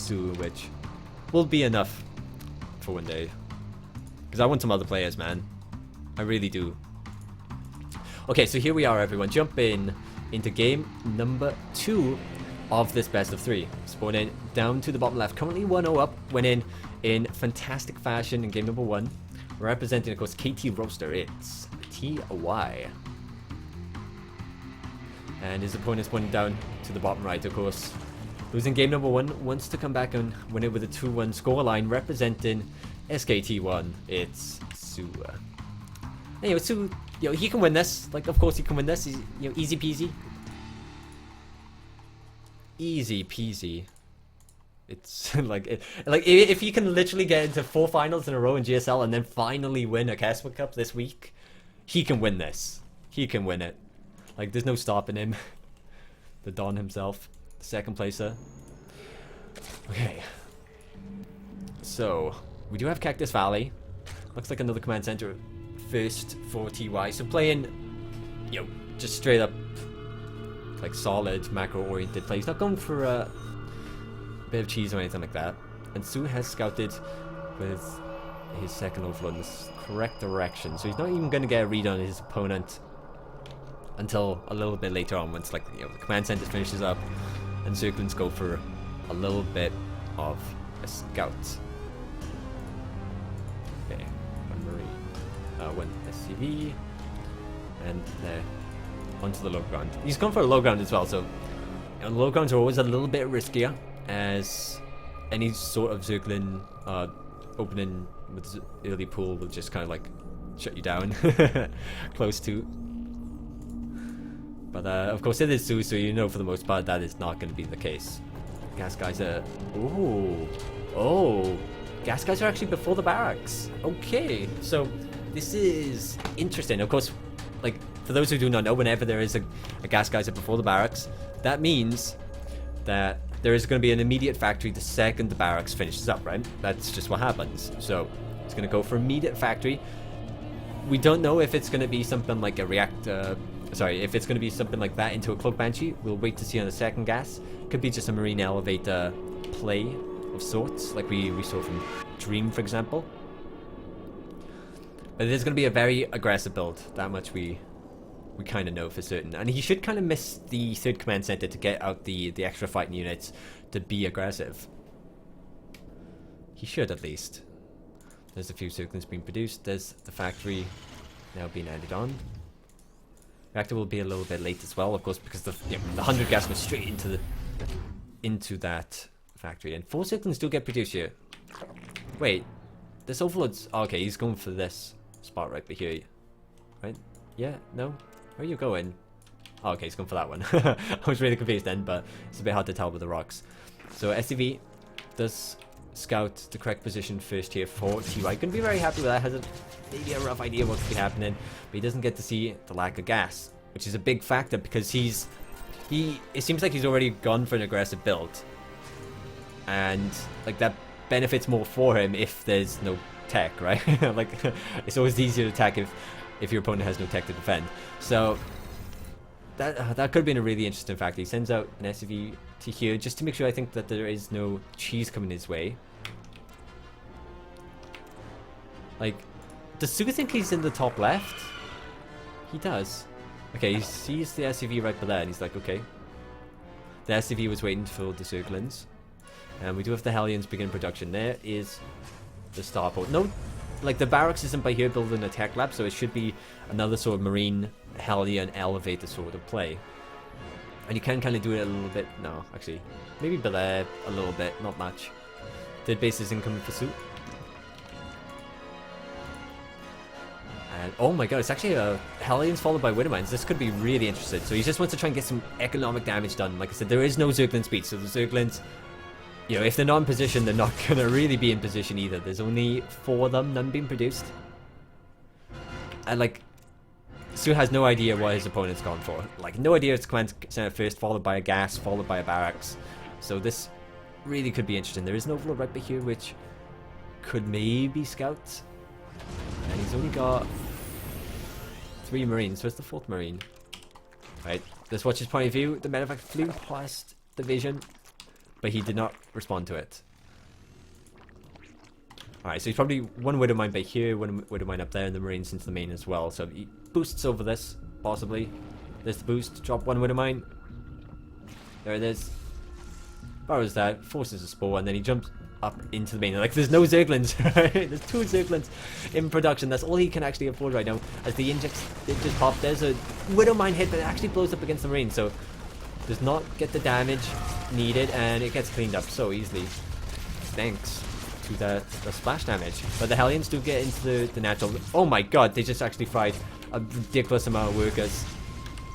soO, which will be enough for one day. Because I want some other players, man. I really do. Okay, so here we are, everyone. Jump into game number 2 of this best of 3. Spawning down to the bottom left. Currently 1-0 up. Winning in fantastic fashion in game number 1. Representing, of course, KT Roaster. It's TY. And his opponent's pointing down to the bottom right, of course. Losing game number 1, wants to come back and win it with a 2-1 scoreline. Representing SKT1, it's soO. Anyway, soO, he can win this. Like, of course he can win this. He's, easy peasy. Easy peasy. It's like if he can literally get into 4 finals in a row in GSL and then finally win a Casper Cup this week, he can win this. He can win it. Like, there's no stopping him. The Don himself, the second placer. Okay. So, we do have Cactus Valley. Looks like another command center first for TY. So playing, just straight up, like, solid macro-oriented play. He's not going for a bit of cheese or anything like that. And soO has scouted with his second overload in the correct direction. So he's not even going to get a read on his opponent until a little bit later on, once, like, the command center finishes up and Zerglings go for a little bit of a scout. Okay, one Marine, one SCV, and onto the low ground. He's gone for a low ground as well, so low grounds are always a little bit riskier, as any sort of Zergling opening with early pool will just kind of like shut you down close to. But of course it is soO, so for the most part that is not going to be the case. Gas guys are... Oh! Gas guys are actually before the barracks. Okay, so this is interesting. Of course, like, for those who do not know, whenever there is a gas geyser before the barracks, that means that there is going to be an immediate factory the second the barracks finishes up, right? That's just what happens. So it's going to go for immediate factory. We don't know if it's going to be something like a reactor... if it's going to be something like that into a Cloak Banshee. We'll wait to see on the second gas. Could be just a Marine Elevator play of sorts, like we saw from Dream, for example. But it is going to be a very aggressive build. That much we kind of know for certain. And he should kind of miss the third command center to get out the extra fighting units to be aggressive. He should, at least. There's a few Zerglings being produced. There's the factory now being added on. Reactor will be a little bit late as well, of course, because the 100 gas goes straight into that factory. And 4 Zerglings do get produced here. Wait, this overloads... Oh, okay, he's going for this spot right here. Right? Yeah? No? Where are you going? Oh, okay, he's going for that one. I was really confused then, but it's a bit hard to tell with the rocks. So SCV does scout the correct position first here for TY. Going to be very happy with that. Has maybe a rough idea what's be happening, but he doesn't get to see the lack of gas, which is a big factor because it seems like he's already gone for an aggressive build, and like that benefits more for him if there's no tech, right? Like, it's always easier to attack if your opponent has no tech to defend. So that could have been a really interesting factor. He sends out an SCV to here just to make sure, I think, that there is no cheese coming his way. Like, does soO think he's in the top left? He does. Okay, he sees the SCV right there, and he's like, okay. The SCV was waiting for the Zerglings. And we do have the Hellions begin production. There is the starport. No, like, the barracks isn't by here building a tech lab, so it should be another sort of Marine Hellion elevator sort of play. And you can kind of do it a little bit. No, actually, maybe below a little bit, not much. Third base is incoming for soO. And oh my god, it's actually a Hellions followed by Widowmines. This could be really interesting. So he just wants to try and get some economic damage done. Like I said, there is no Zergling speed, so the Zerglings, if they're not in position, they're not going to really be in position either. There's only 4 of them, none being produced. And like, soO has no idea what his opponent's gone for. Like, no idea it's command center first, followed by a gas, followed by a barracks. So this really could be interesting. There is an overload right by here, which could maybe scout. And he's only got 3 Marines. Where's the 4th Marine? Right, let's watch his point of view. The medevac flew past the vision, but but he did not respond to it. Alright, so he's probably one Widow Mine by here, one Widow Mine up there, and the Marines into the main as well. So he boosts over this, possibly. There's the boost, drop one Widow Mine. There it is. Borrows that, forces a spore, and then he jumps up into the main. Like, there's no Zerglings, right? There's 2 Zerglings in production. That's all he can actually afford right now. As the injects just pop, there's a Widow Mine hit, but it actually blows up against the Marine, so does not get the damage needed, and it gets cleaned up so easily. Thanks to the splash damage. But the Hellions do get into the natural. Oh my god, they just actually fried a ridiculous amount of workers.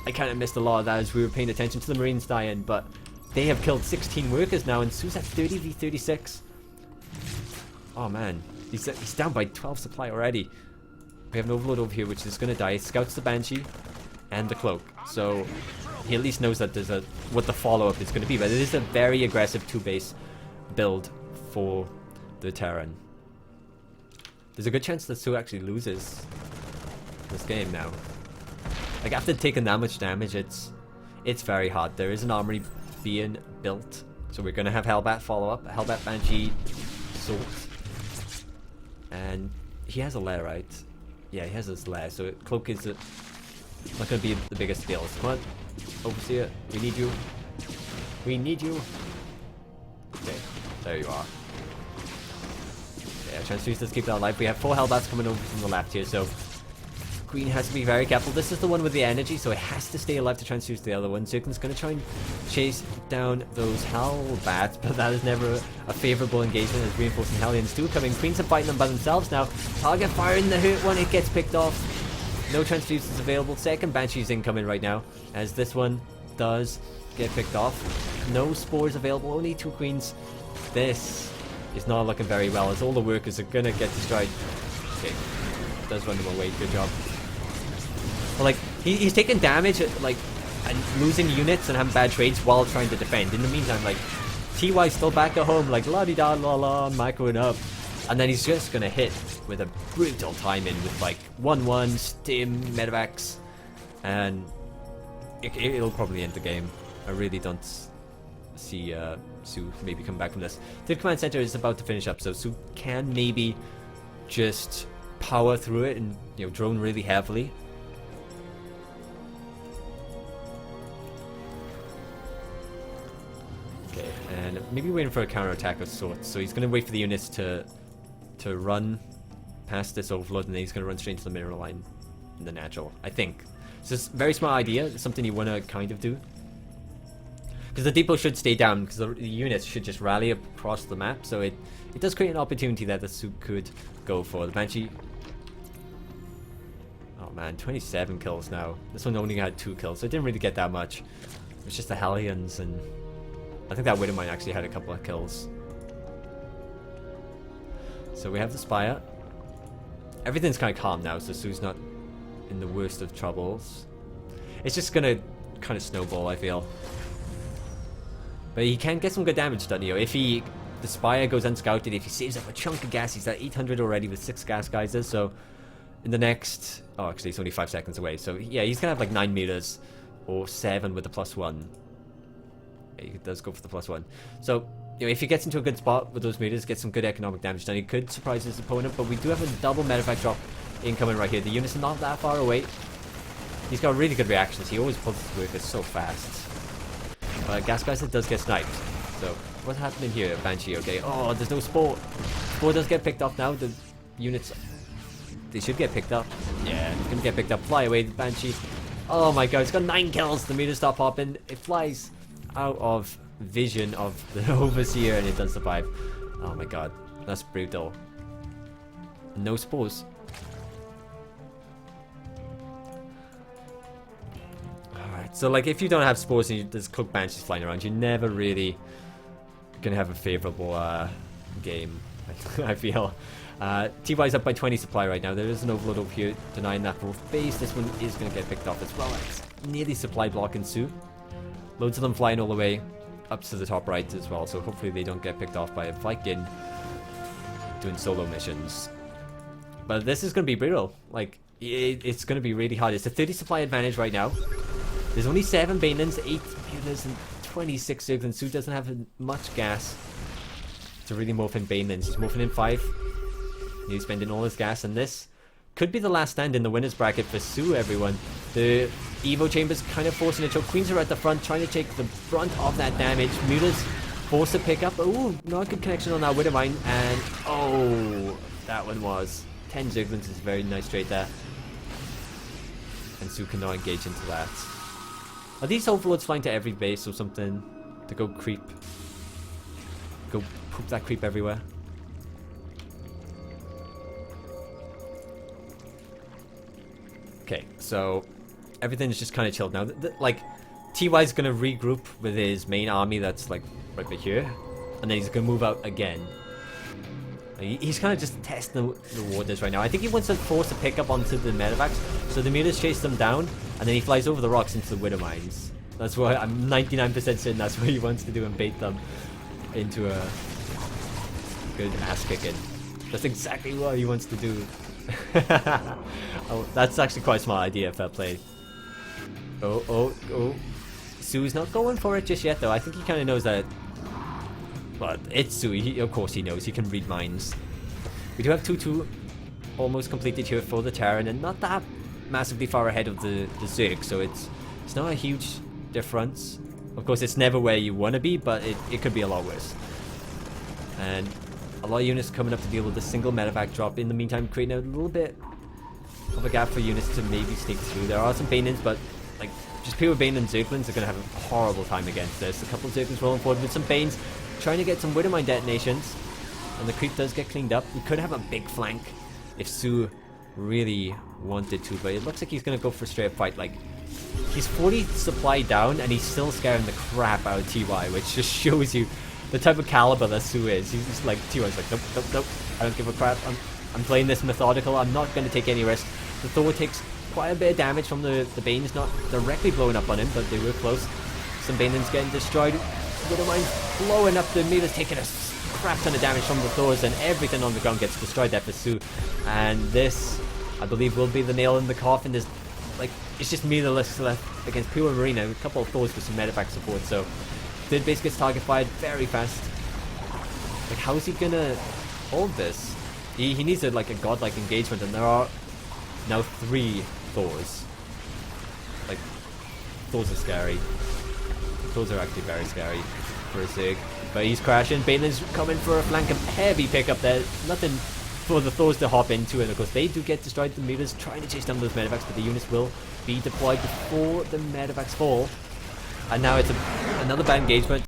I kind of missed a lot of that as we were paying attention to the Marines die-in, but they have killed 16 workers now, and soO's at 30 v 36. Oh man, he's down by 12 supply already. We have an Overload over here, which is going to die. Scouts the Banshee and the Cloak, so he at least knows that there's what the follow-up is going to be. But it is a very aggressive 2-base build for the Terran. There's a good chance that soO actually loses this game now. Like, after taking that much damage, it's very hard. There is an armory being built, so we're going to have Hellbat follow up. Hellbat, Banshee, Sword. And he has a lair, right? Yeah, he has his lair, so Cloak is not going to be the biggest deal. So come on, Overseer, we need you. We need you. Okay, there you are. Yeah, Transfuse does keep that alive. We have 4 Hellbats coming over from the left here, so Queen has to be very careful. This is the one with the energy, so it has to stay alive to transfuse the other one. Zerglin's going to try and chase down those Hellbats, but that is never a favorable engagement as reinforcing Hellions do come in. Queens are fighting them by themselves now. Target firing the hurt one, it gets picked off. No transfuses available. Second Banshee's incoming right now, as this one does get picked off. No spores available, only 2 Queens. This is not looking very well, as all the workers are going to get destroyed. Okay, does run them away, good job. But like, he's taking damage, like, and losing units and having bad trades while trying to defend. In the meantime, like, TY's still back at home, like, la-di-da-la-la, microing up. And then he's just gonna hit with a brutal time-in with, like, 1-1, Stim, Medivacs, and it'll probably end the game. I really don't see soO maybe come back from this. The command center is about to finish up, so soO can maybe just power through it and, you know, drone really heavily. Okay, and maybe waiting for a counterattack of sorts. So he's going to wait for the units to run past this overload, and then he's going to run straight into the mineral line in the natural, I think. So it's a very smart idea. It's something you want to kind of do. Because the depot should stay down, because the units should just rally across the map. So it does create an opportunity that the soO could go for. The Banshee... Oh man, 27 kills now. This one only had 2 kills, so it didn't really get that much. It was just the Hellions, and I think that Widow Mine actually had a couple of kills. So we have the Spire. Everything's kind of calm now, so soO's not in the worst of troubles. It's just gonna kind of snowball, I feel. But he can get some good damage done, you know. If the Spire goes unscouted, if he saves up a chunk of gas, he's at 800 already with 6 gas geysers, so in the next... Oh, actually, it's only 5 seconds away, so yeah, he's gonna have like 9 meters or 7 with the +1. Yeah, he does go for the +1. So, you know, if he gets into a good spot with those meters, gets some good economic damage done, he could surprise his opponent, but we do have a double medevac drop incoming right here. The unit's not that far away. He's got really good reactions. He always pulls his workers so fast. Gas Geyser does get sniped. So, what's happening here? Banshee, okay. Oh, there's no Spore. Spore does get picked off now. The units, they should get picked up. Yeah, it's gonna get picked up. Fly away, the Banshee. Oh my god, it's got 9 kills. The meters stop popping. It flies out of vision of the Overseer, and it does survive. Oh my god, that's brutal. No Spores. So, like, if you don't have Spores and there's Cloak Banshees flying around, you're never really gonna have a favorable game, I feel. TY's up by 20 supply right now. There is an overload over here denying that fourth base. This one is gonna get picked off as well. It's nearly supply block in soO. Loads of them flying all the way up to the top right as well, so hopefully they don't get picked off by a Viking doing solo missions. But this is gonna be brutal. Like, it's gonna be really hard. It's a 30 supply advantage right now. There's only 7 Banelings, 8 Butlers, and 26 Zerglings. soO doesn't have much gas to really morph in Banelings. He's morphing in 5. He's spending all his gas, and this could be the last stand in the winner's bracket for soO, everyone. The Evo Chamber's kind of forcing a choke. Queens are at the front, trying to take the brunt of that damage. Muta's forced to pick up. Ooh, not a good connection on that Widowmine. And, oh, that one was. 10 Zerglings is a very nice trade there. And soO cannot engage into that. Are these overlords flying to every base or something? To go creep? Go poop that creep everywhere? Okay, so everything's just kind of chilled now. Like, TY's going to regroup with his main army that's like right by here. And then he's going to move out again. He's kind of just testing the waters right now. I think he wants to force a pickup onto the medevacs. So the mutas chase them down. And then he flies over the rocks into the widow mines. That's what I'm 99% certain that's what he wants to do, and bait them into a good ass kicking. That's exactly what he wants to do. Oh, that's actually quite a smart idea, fair play. Oh. soO's not going for it just yet, though. I think he kind of knows that. But it's soO. Of course he knows. He can read minds. We do have 2-2 almost completed here for the Terran, and not that massively far ahead of the Zerg, so it's not a huge difference. Of course, it's never where you want to be, but it could be a lot worse. And a lot of units coming up to deal with the single medevac drop. In the meantime, creating a little bit of a gap for units to maybe sneak through. There are some Banelings, but like just pure Bane and Zerglings are going to have a horrible time against this. A couple of Zerglings rolling forward with some Banes, trying to get some Widowmine detonations. And the creep does get cleaned up. We could have a big flank if soO really wanted to, but it looks like he's going to go for a straight up fight. Like, he's 40 supply down, and he's still scaring the crap out of TY, which just shows you the type of caliber that soO is. He's just like, TY's like, nope, I don't give a crap. I'm playing this methodical. I'm not going to take any risk. The Thor takes quite a bit of damage from the Banes, not directly blowing up on him, but they were close. Some Banelings getting destroyed. Widowmine blowing up. The Muta's taking a crap ton of damage from the Thors, and everything on the ground gets destroyed there for soO. And this, I believe, will be the nail in the coffin. There's, like, it's just Muta left against Pure Marina, a couple of Thors with some medevac support, so third base gets target fired very fast. Like, how is he gonna hold this? He needs a godlike engagement, and there are now 3 Thors. Like, Thors are scary. Thors are actually very scary for a Zerg. But he's crashing. Baneling's coming for a flank, a heavy pickup there. Nothing for the Thors to hop into, and of course they do get destroyed. The Mutas trying to chase down those medevacs, but the units will be deployed before the medevacs fall. And now it's another bad engagement.